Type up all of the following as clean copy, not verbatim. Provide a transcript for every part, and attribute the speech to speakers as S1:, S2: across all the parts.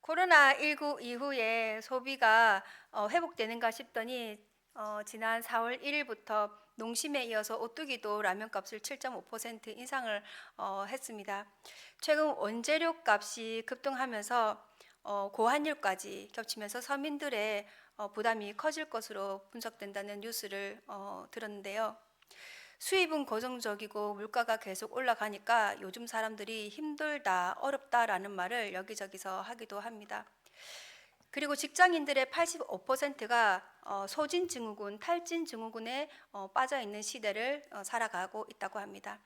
S1: 코로나19 이후에 소비가 회복되는가 싶더니 지난 4월 1일부터 농심에 이어서 오뚜기도 라면값을 7.5% 인상을 했습니다. 최근 원재료 값이 급등하면서 고환율까지 겹치면서 서민들의 부담이 커질 것으로 분석된다는 뉴스를 들었는데요. 수입은 고정적이고 물가가 계속 올라가니까 요즘 사람들이 힘들다, 어렵다라는 말을 여기저기서 하기도 합니다. 그리고 직장인들의 85%가 소진증후군, 탈진증후군에 빠져 있는 시대를 살아가고 있다고 합니다.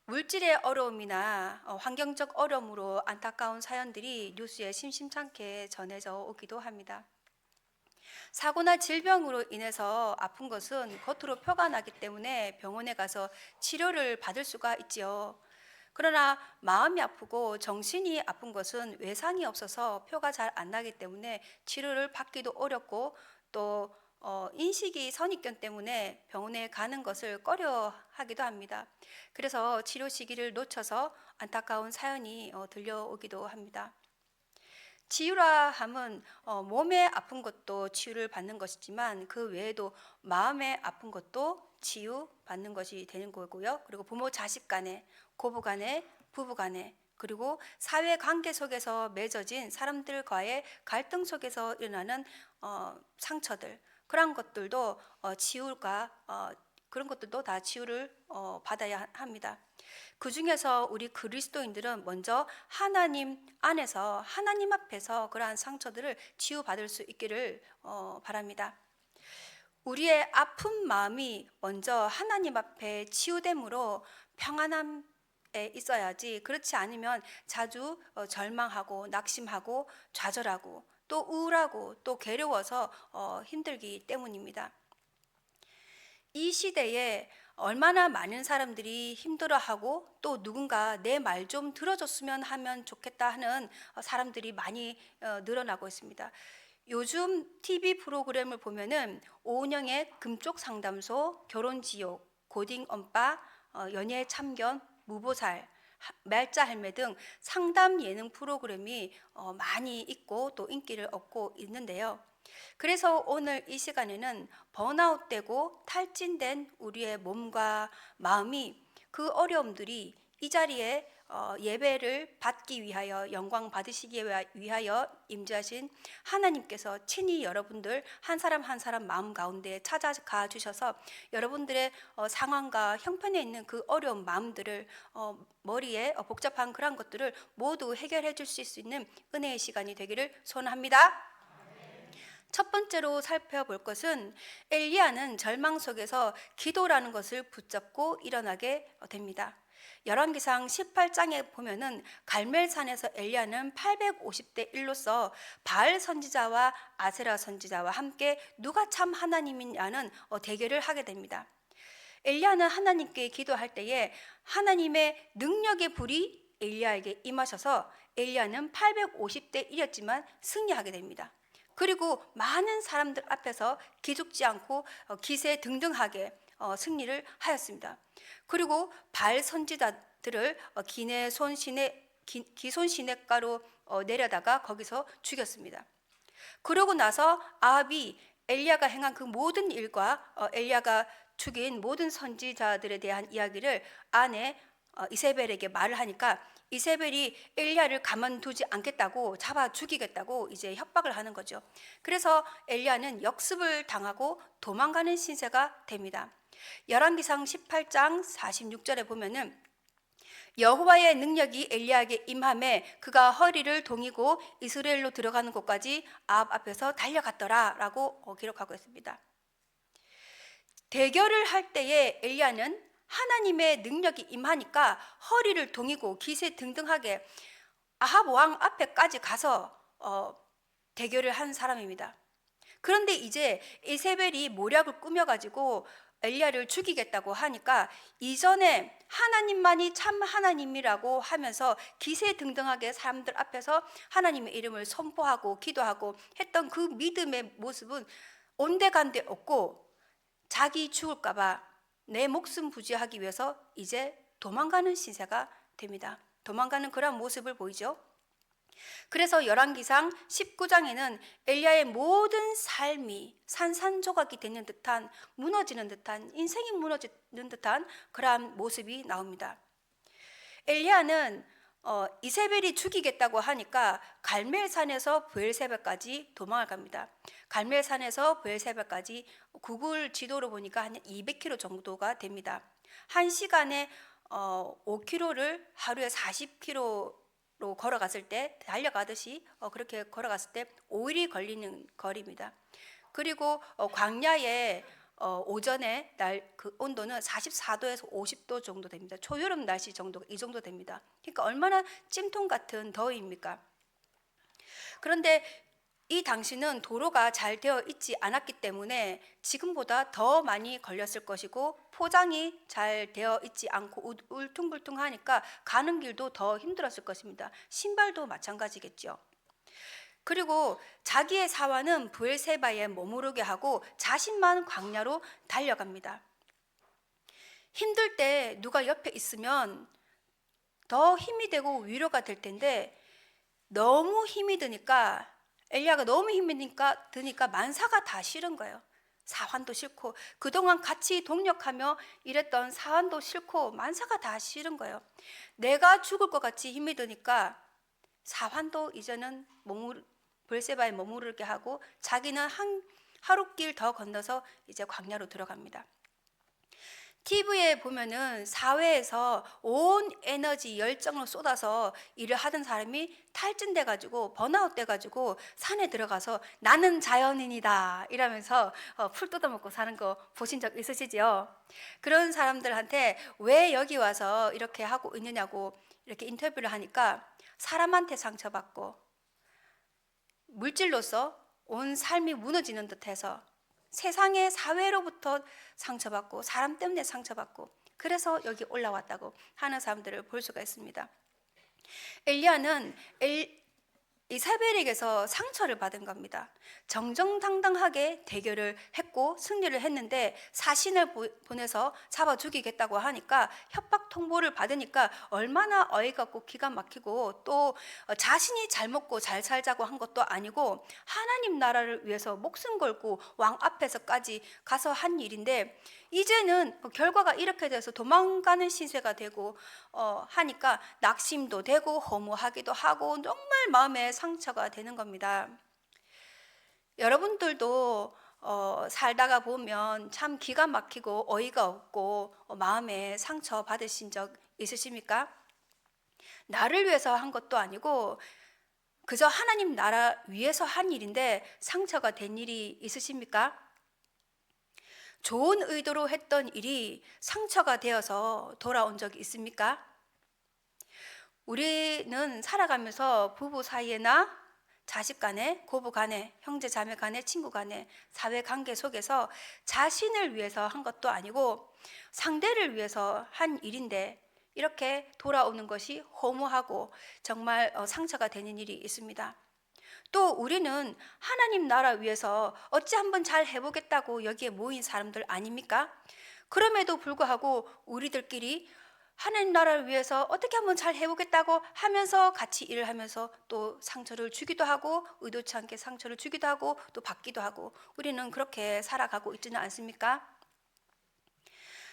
S1: 물질의 어려움이나 환경적 어려움으로 안타까운 사연들이 뉴스에 심심찮게 전해져 오기도 합니다. 사고나 질병으로 인해서 아픈 것은 겉으로 표가 나기 때문에 병원에 가서 치료를 받을 수가 있지요. 그러나 마음이 아프고 정신이 아픈 것은 외상이 없어서 표가 잘 안 나기 때문에 치료를 받기도 어렵고 또 인식이 선입견 때문에 병원에 가는 것을 꺼려 하기도 합니다. 그래서 치료 시기를 놓쳐서 안타까운 사연이 들려오기도 합니다. 치유라 함은 몸에 아픈 것도 치유를 받는 것이지만 그 외에도 마음에 아픈 것도 치유받는 것이 되는 거고요. 그리고 부모 자식 간에, 고부 간에, 부부 간에, 그리고 사회 관계 속에서 맺어진 사람들과의 갈등 속에서 일어나는 상처들, 그런 것들도 그런 것들도 다 치유를 받아야 합니다. 그 중에서 우리 그리스도인들은 먼저 하나님 안에서 하나님 앞에서 그러한 상처들을 치유받을 수 있기를 바랍니다. 우리의 아픈 마음이 먼저 하나님 앞에 치유됨으로 평안함에 있어야지, 그렇지 않으면 자주 절망하고 낙심하고 좌절하고 또 우울하고 또 괴로워서 힘들기 때문입니다. 이 시대에 얼마나 많은 사람들이 힘들어하고 또 누군가 내 말 좀 들어줬으면 하면 좋겠다 하는 사람들이 많이 늘어나고 있습니다. 요즘 TV 프로그램을 보면은 오은영의 금쪽 상담소, 결혼지옥, 고딩 엄빠, 연예 참견, 무보살, 말자 할매 등 상담 예능 프로그램이 많이 있고 또 인기를 얻고 있는데요. 그래서 오늘 이 시간에는 번아웃되고 탈진된 우리의 몸과 마음이, 그 어려움들이 이 자리에 예배를 받기 위하여, 영광 받으시기 위하여 임재하신 하나님께서 친히 여러분들 한 사람 한 사람 마음 가운데 찾아가 주셔서 여러분들의 상황과 형편에 있는 그 어려운 마음들을, 머리에 복잡한 그런 것들을 모두 해결해 주실 수 있는 은혜의 시간이 되기를 소원합니다. 첫 번째로 살펴볼 것은 엘리야는 절망 속에서 기도라는 것을 붙잡고 일어나게 됩니다. 열왕기상 18장에 보면은 갈멜산에서 엘리야는 850대 1로서 바알 선지자와 아세라 선지자와 함께 누가 참 하나님이냐는 대결을 하게 됩니다. 엘리야는 하나님께 기도할 때에 하나님의 능력의 불이 엘리야에게 임하셔서 엘리야는 850대 1이었지만 승리하게 됩니다. 그리고 많은 사람들 앞에서 기죽지 않고 기세등등하게 승리를 하였습니다. 그리고 바알 선지자들을 기손 시냇가로 내려다가 거기서 죽였습니다. 그러고 나서 아합이 엘리야가 행한 그 모든 일과 엘리야가 죽인 모든 선지자들에 대한 이야기를 아내 이세벨에게 말을 하니까 이세벨이 엘리야를 가만두지 않겠다고 잡아 죽이겠다고 이제 협박을 하는 거죠. 그래서 엘리야는 역습을 당하고 도망가는 신세가 됩니다. 열왕기상 18장 46절에 보면은 여호와의 능력이 엘리야에게 임함에 그가 허리를 동이고 이스라엘로 들어가는 곳까지 아합 앞에서 달려갔더라라고 기록하고 있습니다. 대결을 할 때에 엘리야는 하나님의 능력이 임하니까 허리를 동이고 기세등등하게 아합 왕 앞에까지 가서 대결을 한 사람입니다. 그런데 이제 이세벨이 모략을 꾸며가지고 엘리야를 죽이겠다고 하니까 이전에 하나님만이 참 하나님이라고 하면서 기세등등하게 사람들 앞에서 하나님의 이름을 선포하고 기도하고 했던 그 믿음의 모습은 온데간데 없고 자기 죽을까봐 내 목숨 부지하기 위해서 이제 도망가는 신세가 됩니다. 도망가는 그런 모습을 보이죠. 그래서 열왕기상 19장에는 엘리야의 모든 삶이 산산조각이 되는 듯한, 무너지는 듯한, 인생이 무너지는 듯한 그러한 모습이 나옵니다. 엘리야는 이세벨이 죽이겠다고 하니까 갈멜산에서 브엘세바까지 도망을 갑니다. 갈멜산에서 브엘세바까지 구글 지도로 보니까 한 200km 정도가 됩니다. 한 시간에 5km를 하루에 40km로 걸어갔을 때, 달려가듯이 그렇게 걸어갔을 때 5일이 걸리는 거리입니다. 그리고 광야에 오전에 그 온도는 44도에서 50도 정도 됩니다. 초여름 날씨 정도가 이 정도 됩니다. 그러니까 얼마나 찜통 같은 더위입니까? 그런데 이 당시는 도로가 잘 되어 있지 않았기 때문에 지금보다 더 많이 걸렸을 것이고, 포장이 잘 되어 있지 않고 울퉁불퉁하니까 가는 길도 더 힘들었을 것입니다. 신발도 마찬가지겠죠. 그리고 자기의 사환은 브엘세바에 머무르게 하고 자신만 광야로 달려갑니다. 힘들 때 누가 옆에 있으면 더 힘이 되고 위로가 될 텐데, 너무 힘이 드니까, 엘리야가 너무 힘이 드니까 만사가 다 싫은 거예요. 사환도 싫고, 그동안 같이 동력하며 일했던 사환도 싫고, 만사가 다 싫은 거예요. 내가 죽을 것 같이 힘이 드니까 사환도 이제는 브엘세바에 머무르게 하고, 자기는 하루길 더 건너서 이제 광야로 들어갑니다. TV에 보면은 사회에서 온 에너지 열정을 쏟아서 일을 하던 사람이 탈진돼 가지고 번아웃 돼 가지고 산에 들어가서 나는 자연인이다 이러면서 풀 뜯어먹고 사는 거 보신 적 있으시죠? 그런 사람들한테 왜 여기 와서 이렇게 하고 있느냐고 이렇게 인터뷰를 하니까, 사람한테 상처받고 물질로서 온 삶이 무너지는 듯해서, 세상의 사회로부터 상처받고 사람 때문에 상처받고, 그래서 여기 올라왔다고 하는 사람들을 볼 수가 있습니다. 엘리야는 이세벨에게서 상처를 받은 겁니다. 정정당당하게 대결을 했고 승리를 했는데, 사신을 보내서 잡아 죽이겠다고 하니까, 협박 통보를 받으니까 얼마나 어이가 없고 기가 막히고, 또 자신이 잘 먹고 잘 살자고 한 것도 아니고 하나님 나라를 위해서 목숨 걸고 왕 앞에서까지 가서 한 일인데, 이제는 결과가 이렇게 돼서 도망가는 신세가 되고 하니까 낙심도 되고 허무하기도 하고 정말 마음에 상처가 되는 겁니다. 여러분들도 살다가 보면 참 기가 막히고 어이가 없고 마음에 상처 받으신 적 있으십니까? 나를 위해서 한 것도 아니고 그저 하나님 나라 위해서 한 일인데 상처가 된 일이 있으십니까? 좋은 의도로 했던 일이 상처가 되어서 돌아온 적이 있습니까? 우리는 살아가면서 부부 사이에나 자식 간에, 고부 간에, 형제 자매 간에, 친구 간에, 사회 관계 속에서 자신을 위해서 한 것도 아니고 상대를 위해서 한 일인데, 이렇게 돌아오는 것이 허무하고 정말 상처가 되는 일이 있습니다. 또 우리는 하나님 나라 위해서 어찌 한번 잘 해보겠다고 여기에 모인 사람들 아닙니까? 그럼에도 불구하고 우리들끼리 하나님 나라를 위해서 어떻게 한번 잘 해보겠다고 하면서 같이 일을 하면서 또 상처를 주기도 하고, 의도치 않게 상처를 주기도 하고 또 받기도 하고, 우리는 그렇게 살아가고 있지는 않습니까?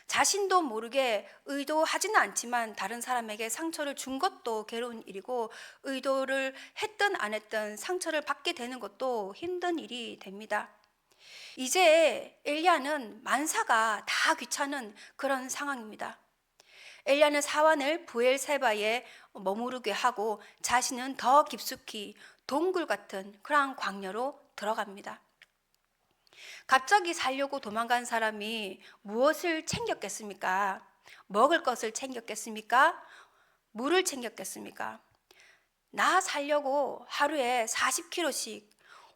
S1: 자신도 모르게 의도하지는 않지만 다른 사람에게 상처를 준 것도 괴로운 일이고, 의도를 했든 안 했든 상처를 받게 되는 것도 힘든 일이 됩니다. 이제 엘리야는 만사가 다 귀찮은 그런 상황입니다. 엘리야는 사환을 브엘세바에 머무르게 하고 자신은 더 깊숙이 동굴 같은 그러한 광야로 들어갑니다. 갑자기 살려고 도망간 사람이 무엇을 챙겼겠습니까? 먹을 것을 챙겼겠습니까? 물을 챙겼겠습니까? 나 살려고 하루에 40km씩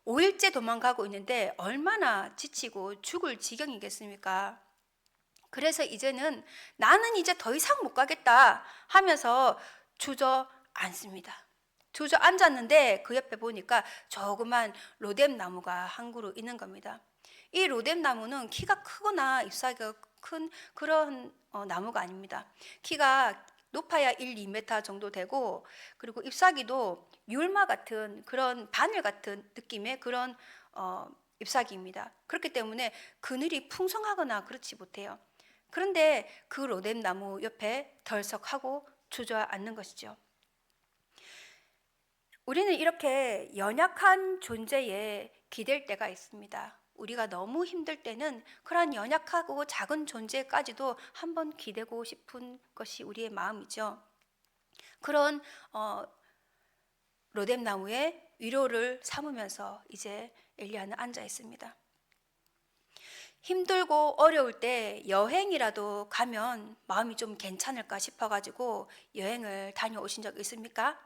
S1: 5일째 도망가고 있는데 얼마나 지치고 죽을 지경이겠습니까? 그래서 이제는 나는 이제 더 이상 못 가겠다 하면서 주저앉습니다. 주저앉았는데 그 옆에 보니까 조그만 로뎀 나무가 한 그루 있는 겁니다. 이 로뎀 나무는 키가 크거나 잎사귀가 큰 그런 나무가 아닙니다. 키가 높아야 1, 2m 정도 되고, 그리고 잎사귀도 율마 같은 그런 바늘 같은 느낌의 그런 잎사귀입니다. 그렇기 때문에 그늘이 풍성하거나 그렇지 못해요. 그런데 그 로뎀 나무 옆에 덜썩하고 주저앉는 것이죠. 우리는 이렇게 연약한 존재에 기댈 때가 있습니다. 우리가 너무 힘들 때는 그러한 연약하고 작은 존재까지도 한번 기대고 싶은 것이 우리의 마음이죠. 그런 로뎀 나무의 위로를 삼으면서 이제 엘리야는 앉아 있습니다. 힘들고 어려울 때 여행이라도 가면 마음이 좀 괜찮을까 싶어가지고 여행을 다녀오신 적 있습니까?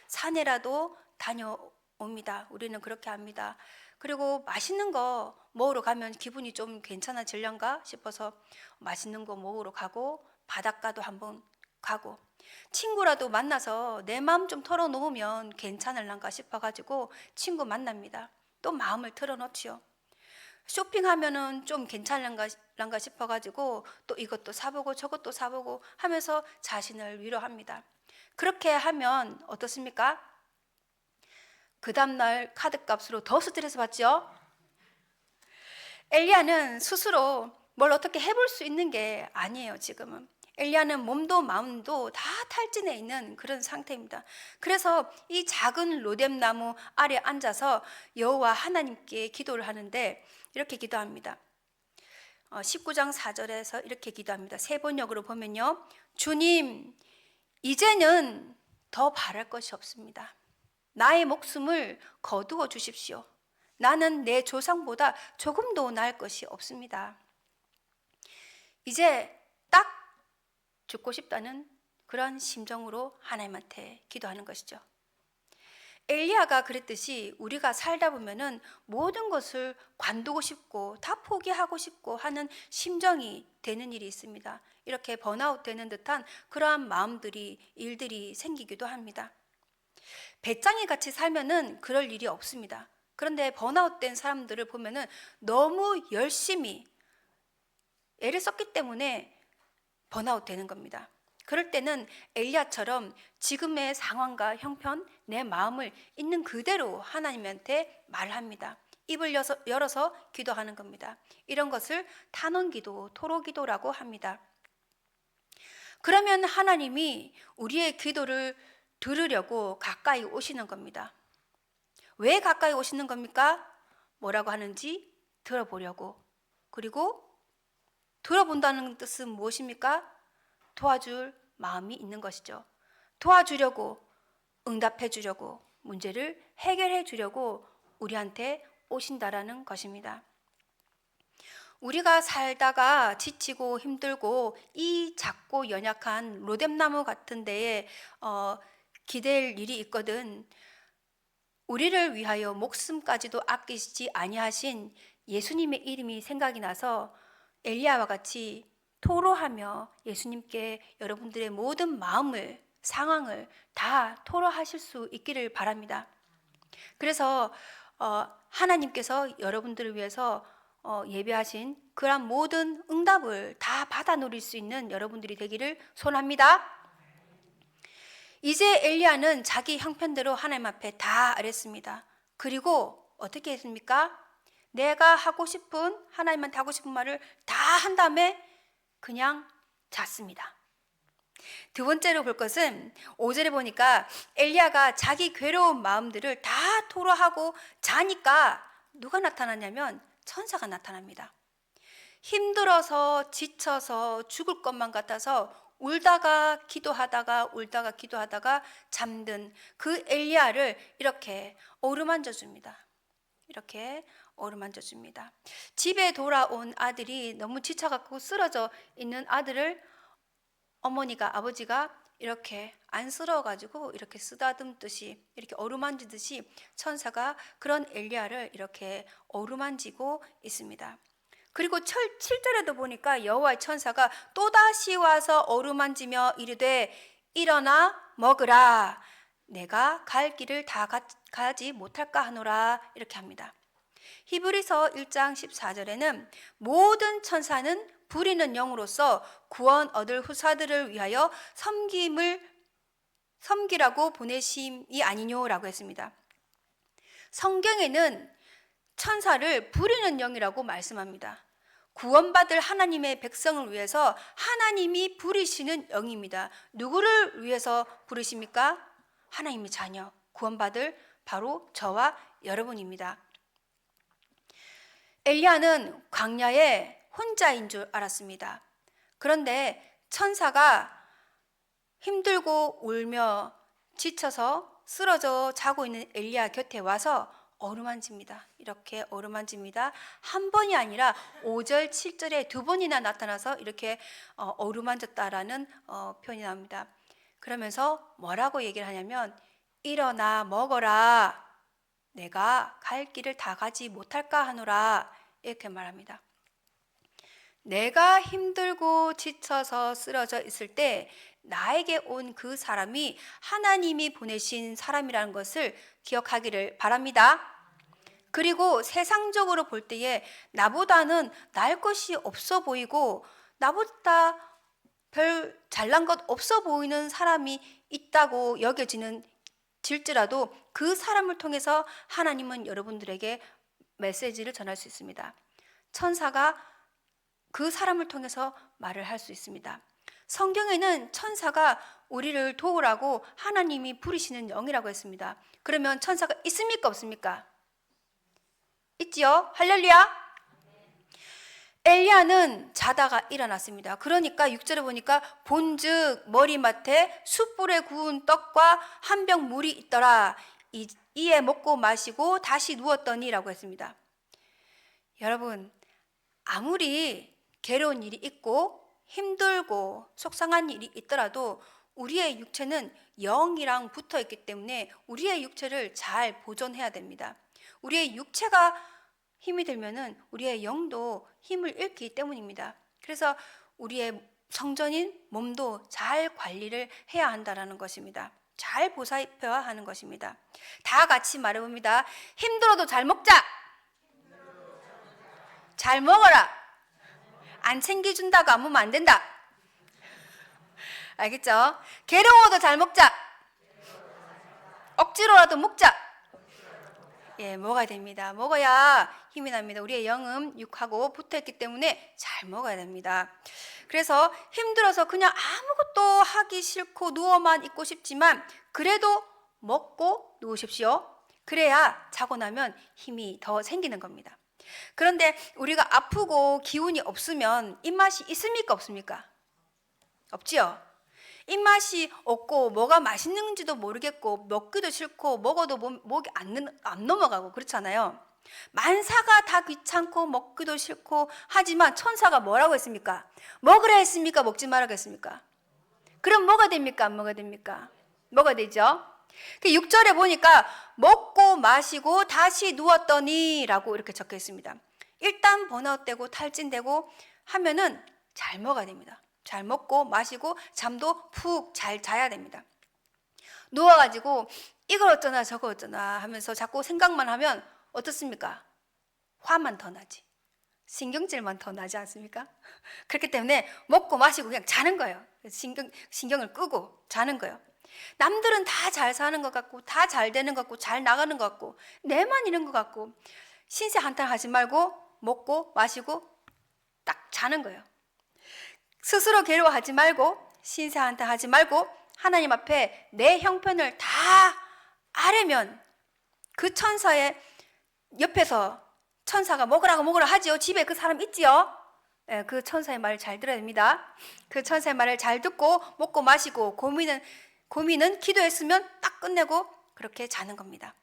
S1: 산에라도 다녀옵니다. 우리는 그렇게 합니다. 그리고 맛있는 거 먹으러 가면 기분이 좀 괜찮아질련가 싶어서 맛있는 거 먹으러 가고, 바닷가도 한번 가고, 친구라도 만나서 내 마음 좀 털어놓으면 괜찮을란가 싶어가지고 친구 만납니다. 또 마음을 털어놓지요. 쇼핑하면은 좀 괜찮을란가 싶어가지고 또 이것도 사보고 저것도 사보고 하면서 자신을 위로합니다. 그렇게 하면 어떻습니까? 그 다음날 카드값으로 더 스트레스 받죠? 엘리야는 스스로 뭘 어떻게 해볼 수 있는 게 아니에요. 지금은 엘리야는 몸도 마음도 다 탈진해 있는 그런 상태입니다. 그래서 이 작은 로뎀 나무 아래 앉아서 여호와 하나님께 기도를 하는데 이렇게 기도합니다. 19장 4절에서 이렇게 기도합니다. 세 번역으로 보면요, 주님, 이제는 더 바랄 것이 없습니다. 나의 목숨을 거두어 주십시오. 나는 내 조상보다 조금도 나을 것이 없습니다. 이제 딱 죽고 싶다는 그런 심정으로 하나님한테 기도하는 것이죠. 엘리야가 그랬듯이 우리가 살다 보면은 모든 것을 관두고 싶고 다 포기하고 싶고 하는 심정이 되는 일이 있습니다. 이렇게 번아웃 되는 듯한 그러한 마음들이, 일들이 생기기도 합니다. 배짱이 같이 살면은 그럴 일이 없습니다. 그런데 번아웃 된 사람들을 보면은 너무 열심히 애를 썼기 때문에 번아웃 되는 겁니다. 그럴 때는 엘리야처럼 지금의 상황과 형편, 내 마음을 있는 그대로 하나님한테 말합니다. 입을 열어서 기도하는 겁니다. 이런 것을 탄원기도, 토로기도라고 합니다. 그러면 하나님이 우리의 기도를 들으려고 가까이 오시는 겁니다. 왜 가까이 오시는 겁니까? 뭐라고 하는지 들어보려고. 그리고 들어본다는 뜻은 무엇입니까? 도와줄 마음이 있는 것이죠. 도와주려고, 응답해 주려고, 문제를 해결해 주려고 우리한테 오신다라는 것입니다. 우리가 살다가 지치고 힘들고 이 작고 연약한 로뎀나무 같은 데에 기댈 일이 있거든. 우리를 위하여 목숨까지도 아끼시지 아니하신 예수님의 이름이 생각이 나서 엘리야와 같이 토로하며 예수님께 여러분들의 모든 마음을, 상황을 다 토로하실 수 있기를 바랍니다. 그래서 하나님께서 여러분들을 위해서 예배하신 그런 모든 응답을 다 받아 누릴 수 있는 여러분들이 되기를 소원합니다. 이제 엘리야는 자기 형편대로 하나님 앞에 다 아랬습니다. 그리고 어떻게 했습니까? 내가 하고 싶은, 하나님한테 하고 싶은 말을 다 한 다음에 그냥 잤습니다. 두 번째로 볼 것은 5절에 보니까 엘리야가 자기 괴로운 마음들을 다 토로하고 자니까 누가 나타났냐면 천사가 나타납니다. 힘들어서 지쳐서 죽을 것만 같아서 울다가 기도하다가 잠든 그 엘리야를 이렇게 어루만져 줍니다. 이렇게 어루만져 줍니다. 집에 돌아온 아들이 너무 지쳐갖고 쓰러져 있는 아들을 어머니가, 아버지가 이렇게 안쓰러워가지고 이렇게 쓰다듬듯이, 이렇게 어루만지듯이 천사가 그런 엘리야를 이렇게 어루만지고 있습니다. 그리고 7절에도 보니까 여호와의 천사가 또다시 와서 어루만지며 이르되 일어나 먹으라, 내가 갈 길을 다 가지 못할까 하노라, 이렇게 합니다. 히브리서 1장 14절에는 모든 천사는 부리는 영으로서 구원 얻을 후사들을 위하여 섬기라고 보내심이 아니뇨라고 했습니다. 성경에는 천사를 부리는 영이라고 말씀합니다. 구원받을 하나님의 백성을 위해서 하나님이 부리시는 영입니다. 누구를 위해서 부르십니까? 하나님의 자녀, 구원받을 바로 저와 여러분입니다. 엘리야는 광야에 혼자인 줄 알았습니다. 그런데 천사가 힘들고 울며 지쳐서 쓰러져 자고 있는 엘리야 곁에 와서 어루만집니다. 이렇게 어루만집니다. 한 번이 아니라 5절, 7절에 두 번이나 나타나서 이렇게 어루만졌다라는 표현이 나옵니다. 그러면서 뭐라고 얘기를 하냐면 일어나 먹어라. 내가 갈 길을 다 가지 못할까 하노라. 이렇게 말합니다. 내가 힘들고 지쳐서 쓰러져 있을 때 나에게 온 그 사람이 하나님이 보내신 사람이라는 것을 기억하기를 바랍니다. 그리고 세상적으로 볼 때에 나보다는 나을 것이 없어 보이고 나보다 별 잘난 것 없어 보이는 사람이 있다고 여겨지는 질지라도 그 사람을 통해서 하나님은 여러분들에게 메시지를 전할 수 있습니다. 천사가 그 사람을 통해서 말을 할 수 있습니다. 성경에는 천사가 우리를 도우라고 하나님이 부리시는 영이라고 했습니다. 그러면 천사가 있습니까 없습니까? 있지요? 할렐루야. 엘리야는 자다가 일어났습니다. 그러니까 6절에 보니까 본즉 머리맡에 숯불에 구운 떡과 한 병 물이 있더라. 이에 먹고 마시고 다시 누웠더니라고 했습니다. 여러분, 아무리 괴로운 일이 있고 힘들고 속상한 일이 있더라도 우리의 육체는 영이랑 붙어 있기 때문에 우리의 육체를 잘 보존해야 됩니다. 우리의 육체가 힘이 들면은 우리의 영도 힘을 잃기 때문입니다. 그래서 우리의 성전인 몸도 잘 관리를 해야 한다는 것입니다. 잘 보살펴야 하는 것입니다. 다 같이 말해봅니다. 힘들어도 잘 먹자. 잘 먹어라. 안 챙겨준다고 안 먹으면 안 된다. 알겠죠? 괴로워도 잘 먹자. 억지로라도 먹자. 예, 먹어야 됩니다. 먹어야 힘이 납니다. 우리의 영은 육하고 붙어있기 때문에 잘 먹어야 됩니다. 그래서 힘들어서 그냥 아무것도 하기 싫고 누워만 있고 싶지만 그래도 먹고 누우십시오. 그래야 자고 나면 힘이 더 생기는 겁니다. 그런데 우리가 아프고 기운이 없으면 입맛이 있습니까 없습니까? 없지요. 입맛이 없고 뭐가 맛있는지도 모르겠고 먹기도 싫고 먹어도 목이 안 넘어가고 그렇잖아요. 만사가 다 귀찮고 먹기도 싫고 하지만 천사가 뭐라고 했습니까? 먹으라 했습니까? 먹지 말라고 했습니까? 그럼 뭐가 됩니까? 안 먹어야 됩니까? 먹어야 되죠. 6절에 보니까 먹고 마시고 다시 누웠더니 라고 이렇게 적혀 있습니다. 일단 번아웃되고 탈진되고 하면은 잘 먹어야 됩니다. 잘 먹고 마시고 잠도 푹 잘 자야 됩니다. 누워가지고 이걸 어쩌나 저거 어쩌나 하면서 자꾸 생각만 하면 어떻습니까? 화만 더 나지. 신경질만 더 나지 않습니까? 그렇기 때문에 먹고 마시고 그냥 자는 거예요. 신경을 끄고 자는 거예요. 남들은 다 잘 사는 것 같고 다 잘 되는 것 같고 잘 나가는 것 같고 내만 이런 것 같고 신세 한탄 하지 말고 먹고 마시고 딱 자는 거예요. 스스로 괴로워하지 말고 신세 한탄 하지 말고 하나님 앞에 내 형편을 다 아뢰면 그 천사의 옆에서 천사가 먹으라 하지요. 집에 그 사람 있지요. 그 천사의 말을 잘 들어야 됩니다. 그 천사의 말을 잘 듣고 먹고 마시고 고민은 기도했으면 딱 끝내고 그렇게 자는 겁니다.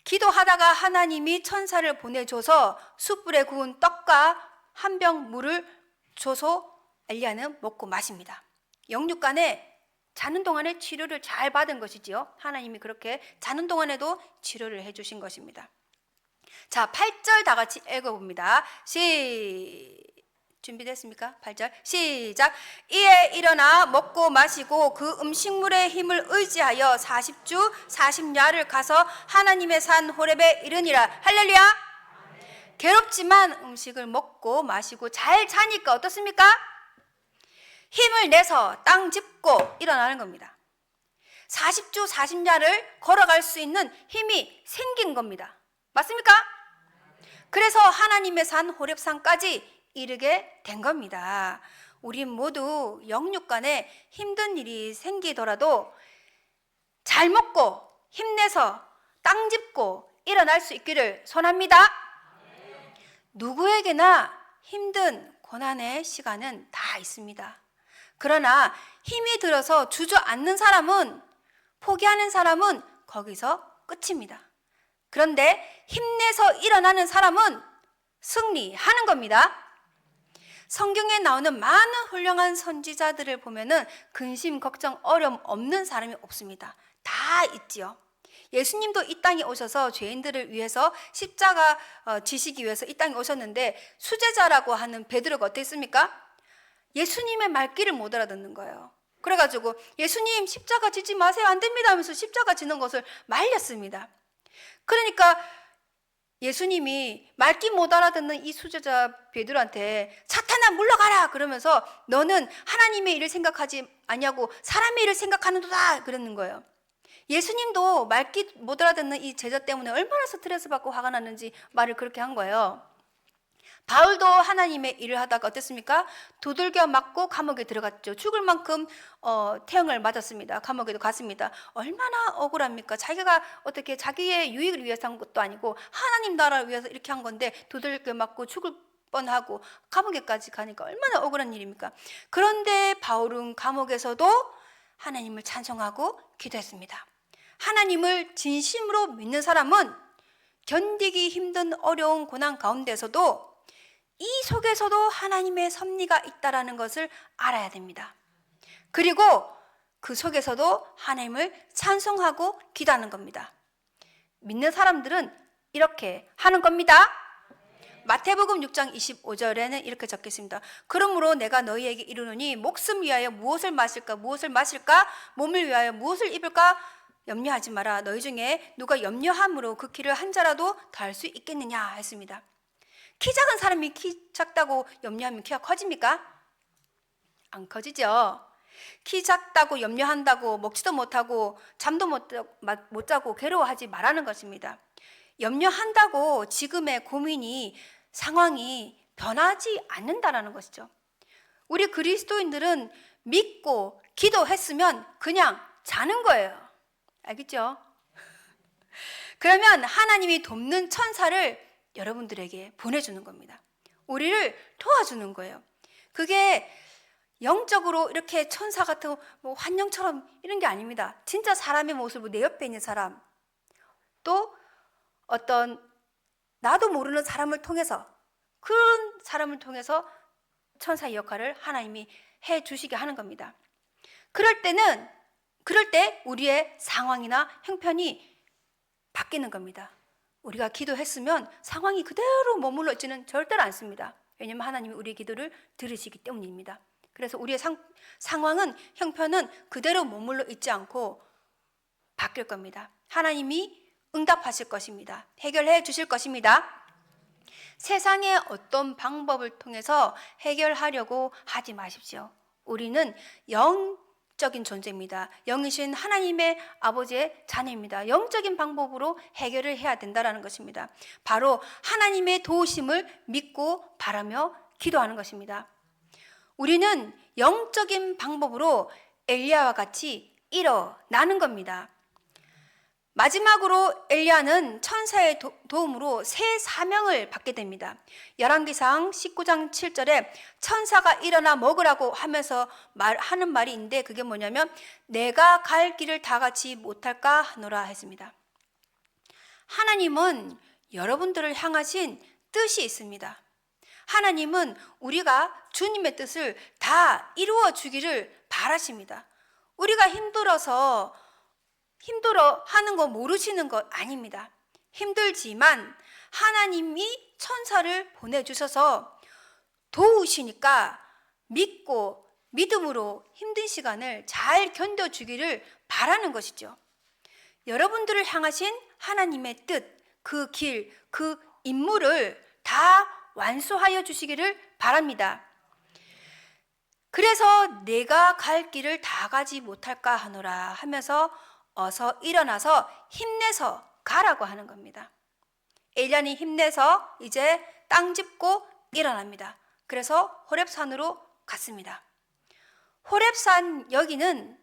S1: 기도하다가 하나님이 천사를 보내줘서 숯불에 구운 떡과 한 병 물을 줘서 엘리야는 먹고 마십니다. 영육간에 자는 동안에 치료를 잘 받은 것이지요. 하나님이 그렇게 자는 동안에도 치료를 해주신 것입니다. 자, 8절 다 같이 읽어봅니다. 준비됐습니까? 8절 시작. 이에 일어나 먹고 마시고 그 음식물의 힘을 의지하여 40주 40야를 가서 하나님의 산 호렙에 이르니라. 할렐루야. 괴롭지만 음식을 먹고 마시고 잘 자니까 어떻습니까? 힘을 내서 땅 짚고 일어나는 겁니다. 40주 40야를 걸어갈 수 있는 힘이 생긴 겁니다. 맞습니까? 그래서 하나님의 산 호렙산까지 이르게 된 겁니다. 우리 모두 영육간에 힘든 일이 생기더라도 잘 먹고 힘내서 땅 짚고 일어날 수 있기를 소원합니다. 누구에게나 힘든 고난의 시간은 다 있습니다. 그러나 힘이 들어서 주저앉는 사람은, 포기하는 사람은 거기서 끝입니다. 그런데 힘내서 일어나는 사람은 승리하는 겁니다. 성경에 나오는 많은 훌륭한 선지자들을 보면은 근심, 걱정, 어려움 없는 사람이 없습니다. 다 있지요. 예수님도 이 땅에 오셔서 죄인들을 위해서 십자가 지시기 위해서 이 땅에 오셨는데 수제자라고 하는 베드로가 어땠습니까? 예수님의 말귀를 못 알아듣는 거예요. 그래가지고 예수님 십자가 지지 마세요, 안 됩니다 하면서 십자가 지는 것을 말렸습니다. 그러니까 예수님이 말귀 못 알아듣는 이 수제자 베드로한테 사탄아 물러가라 그러면서 너는 하나님의 일을 생각하지 아니하고 사람의 일을 생각하는도다 그러는 거예요. 예수님도 말귀 못 알아듣는 이 제자 때문에 얼마나 스트레스 받고 화가 났는지 말을 그렇게 한 거예요. 바울도 하나님의 일을 하다가 어땠습니까? 두들겨 맞고 감옥에 들어갔죠. 죽을 만큼 태형을 맞았습니다. 감옥에도 갔습니다. 얼마나 억울합니까? 자기가 어떻게 자기의 유익을 위해서 한 것도 아니고 하나님 나라를 위해서 이렇게 한 건데 두들겨 맞고 죽을 뻔하고 감옥에까지 가니까 얼마나 억울한 일입니까? 그런데 바울은 감옥에서도 하나님을 찬송하고 기도했습니다. 하나님을 진심으로 믿는 사람은 견디기 힘든 어려운 고난 가운데서도 이 속에서도 하나님의 섭리가 있다라는 것을 알아야 됩니다. 그리고 그 속에서도 하나님을 찬송하고 기도하는 겁니다. 믿는 사람들은 이렇게 하는 겁니다. 마태복음 6장 25절에는 이렇게 적혀 있습니다. 그러므로 내가 너희에게 이르노니 목숨 위하여 무엇을 마실까 무엇을 마실까 몸을 위하여 무엇을 입을까 염려하지 마라. 너희 중에 누가 염려함으로 그 키를 한 자라도 달 수 있겠느냐 했습니다. 키 작은 사람이 키 작다고 염려하면 키가 커집니까? 안 커지죠. 키 작다고 염려한다고 먹지도 못하고 잠도 못 자고 괴로워하지 말라는 것입니다. 염려한다고 지금의 고민이 상황이 변하지 않는다라는 것이죠. 우리 그리스도인들은 믿고 기도했으면 그냥 자는 거예요. 알겠죠? 그러면 하나님이 돕는 천사를 여러분들에게 보내주는 겁니다. 우리를 도와주는 거예요. 그게 영적으로 이렇게 천사 같은 뭐 환영처럼 이런 게 아닙니다. 진짜 사람의 모습으로 내 옆에 있는 사람, 또 어떤 나도 모르는 사람을 통해서, 그런 사람을 통해서 천사의 역할을 하나님이 해 주시게 하는 겁니다. 그럴 때 우리의 상황이나 형편이 바뀌는 겁니다. 우리가 기도했으면 상황이 그대로 머물러 있지는 절대로 않습니다. 왜냐하면 하나님이 우리의 기도를 들으시기 때문입니다. 그래서 우리의 상황은, 형편은 그대로 머물러 있지 않고 바뀔 겁니다. 하나님이 응답하실 것입니다. 해결해 주실 것입니다. 세상의 어떤 방법을 통해서 해결하려고 하지 마십시오. 우리는 영적인 존재입니다. 영이신 하나님의 아버지의 자녀입니다. 영적인 방법으로 해결을 해야 된다는 것입니다. 바로 하나님의 도우심을 믿고 바라며 기도하는 것입니다. 우리는 영적인 방법으로 엘리야와 같이 일어나는 겁니다. 마지막으로 엘리야는 천사의 도움으로 새 사명을 받게 됩니다. 열왕기상 19장 7절에 천사가 일어나 먹으라고 하면서 하는 말이 있는데 그게 뭐냐면 내가 갈 길을 다 같이 못할까 하노라 했습니다. 하나님은 여러분들을 향하신 뜻이 있습니다. 하나님은 우리가 주님의 뜻을 다 이루어 주기를 바라십니다. 우리가 힘들어 하는 거 모르시는 것 아닙니다. 힘들지만 하나님이 천사를 보내주셔서 도우시니까 믿고 믿음으로 힘든 시간을 잘 견뎌주기를 바라는 것이죠. 여러분들을 향하신 하나님의 뜻, 그 길, 그 임무를 다 완수하여 주시기를 바랍니다. 그래서 내가 갈 길을 다 가지 못할까 하노라 하면서 어서 일어나서 힘내서 가라고 하는 겁니다. 엘리야는 힘내서 이제 땅 짚고 일어납니다. 그래서 호렙산으로 갔습니다. 호렙산 여기는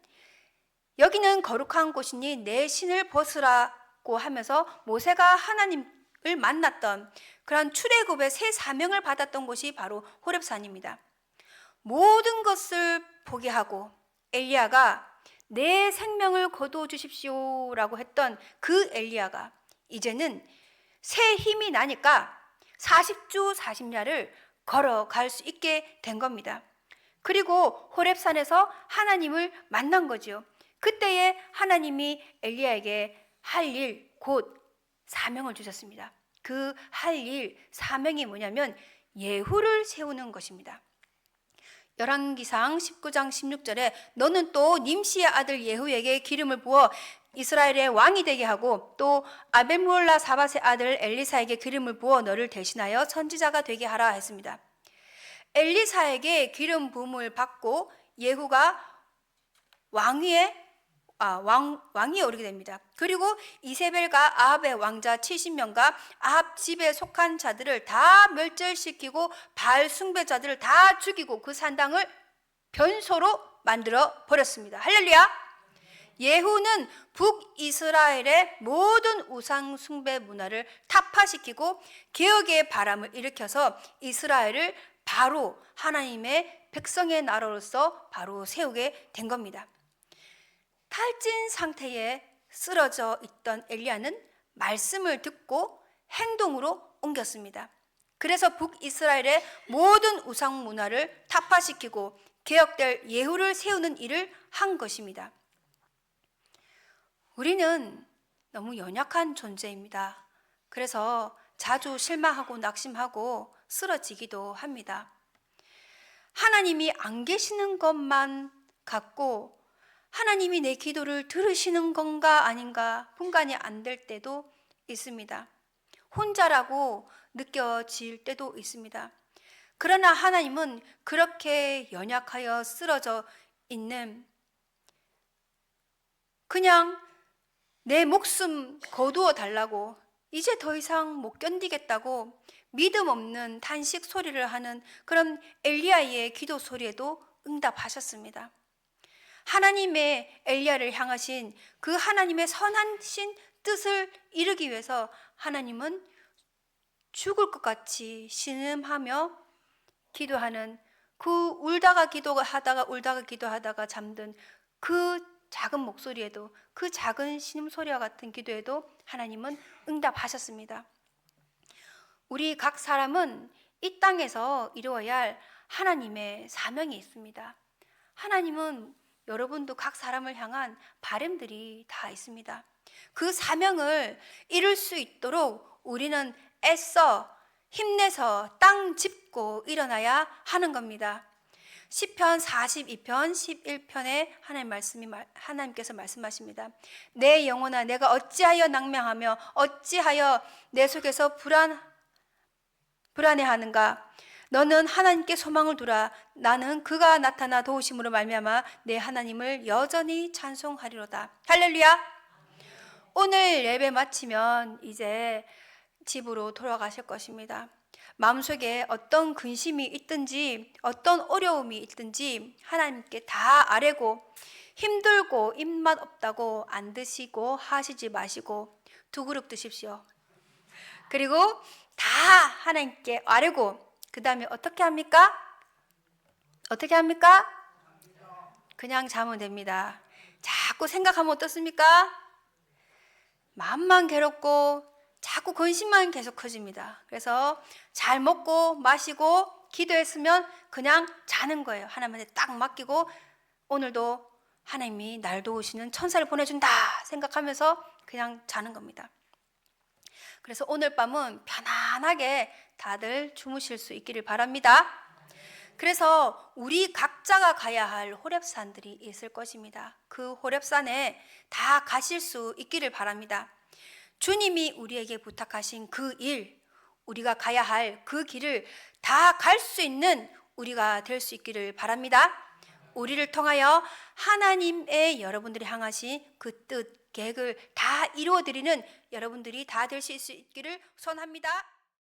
S1: 거룩한 곳이니 내 신을 벗으라고 하면서 모세가 하나님을 만났던 그런 출애굽의 새 사명을 받았던 곳이 바로 호렙산입니다. 모든 것을 포기하고 엘리야가 내 생명을 거두어 주십시오라고 했던 그 엘리야가 이제는 새 힘이 나니까 40주 40야를 걸어갈 수 있게 된 겁니다. 그리고 호렙산에서 하나님을 만난 거죠. 그때에 하나님이 엘리야에게 할 일, 곧 사명을 주셨습니다. 그 할 일, 사명이 뭐냐면 예후를 세우는 것입니다. 열왕기상 19장 16절에 너는 또 님시의 아들 예후에게 기름을 부어 이스라엘의 왕이 되게 하고 또 아벨므올라 사밧의 아들 엘리사에게 기름을 부어 너를 대신하여 선지자가 되게 하라 했습니다. 엘리사에게 기름 부음을 받고 예후가 왕위에 오르게 됩니다. 그리고 이세벨과 아합의 왕자 70명과 아합 집에 속한 자들을 다 멸절시키고 바알 숭배자들을 다 죽이고 그 산당을 변소로 만들어 버렸습니다. 할렐루야! 예후는 북이스라엘의 모든 우상 숭배 문화를 타파시키고 개혁의 바람을 일으켜서 이스라엘을 바로 하나님의 백성의 나라로서 바로 세우게 된 겁니다. 탈진 상태에 쓰러져 있던 엘리야는 말씀을 듣고 행동으로 옮겼습니다. 그래서 북이스라엘의 모든 우상 문화를 타파시키고 개혁될 예후를 세우는 일을 한 것입니다. 우리는 너무 연약한 존재입니다. 그래서 자주 실망하고 낙심하고 쓰러지기도 합니다. 하나님이 안 계시는 것만 같고 하나님이 내 기도를 들으시는 건가 아닌가 분간이 안 될 때도 있습니다. 혼자라고 느껴질 때도 있습니다. 그러나 하나님은 그렇게 연약하여 쓰러져 있는 그냥 내 목숨 거두어 달라고 이제 더 이상 못 견디겠다고 믿음 없는 탄식 소리를 하는 그런 엘리야의 기도 소리에도 응답하셨습니다. 하나님의 엘리야를 향하신 그 하나님의 선하신 뜻을 이루기 위해서 하나님은 죽을 것 같이 신음하며 기도하는 그 울다가 기도하다가 잠든 그 작은 목소리에도 그 작은 신음소리와 같은 기도에도 하나님은 응답하셨습니다. 우리 각 사람은 이 땅에서 이루어야 할 하나님의 사명이 있습니다. 하나님은 여러분도 각 사람을 향한 바람들이 다 있습니다. 그 사명을 이룰 수 있도록 우리는 애써 힘내서 땅 짚고 일어나야 하는 겁니다. 시편 42편 11편에 하나님께서 말씀하십니다. 내 영혼아 내가 어찌하여 낭망하며 어찌하여 내 속에서 불안해하는가. 너는 하나님께 소망을 두라. 나는 그가 나타나 도우심으로 말미암아 내 하나님을 여전히 찬송하리로다. 할렐루야. 오늘 예배 마치면 이제 집으로 돌아가실 것입니다. 마음속에 어떤 근심이 있든지 어떤 어려움이 있든지 하나님께 다 아뢰고 힘들고 입맛 없다고 안 드시고 하시지 마시고 2그릇 드십시오. 그리고 다 하나님께 아뢰고 그 다음에 어떻게 합니까? 그냥 자면 됩니다. 자꾸 생각하면 어떻습니까? 마음만 괴롭고 자꾸 근심만 계속 커집니다. 그래서 잘 먹고 마시고 기도했으면 그냥 자는 거예요. 하나님한테 딱 맡기고 오늘도 하나님이 날 도우시는 천사를 보내준다 생각하면서 그냥 자는 겁니다. 그래서 오늘 밤은 편안하게 다들 주무실 수 있기를 바랍니다. 그래서 우리 각자가 가야 할 호렙산들이 있을 것입니다. 그 호렙산에 다 가실 수 있기를 바랍니다. 주님이 우리에게 부탁하신 그 일, 우리가 가야 할 그 길을 다 갈 수 있는 우리가 될 수 있기를 바랍니다. 우리를 통하여 하나님의 여러분들이 향하신 그 뜻, 계획을 다 이루어드리는 여러분들이 다 될 수 있기를 소원합니다.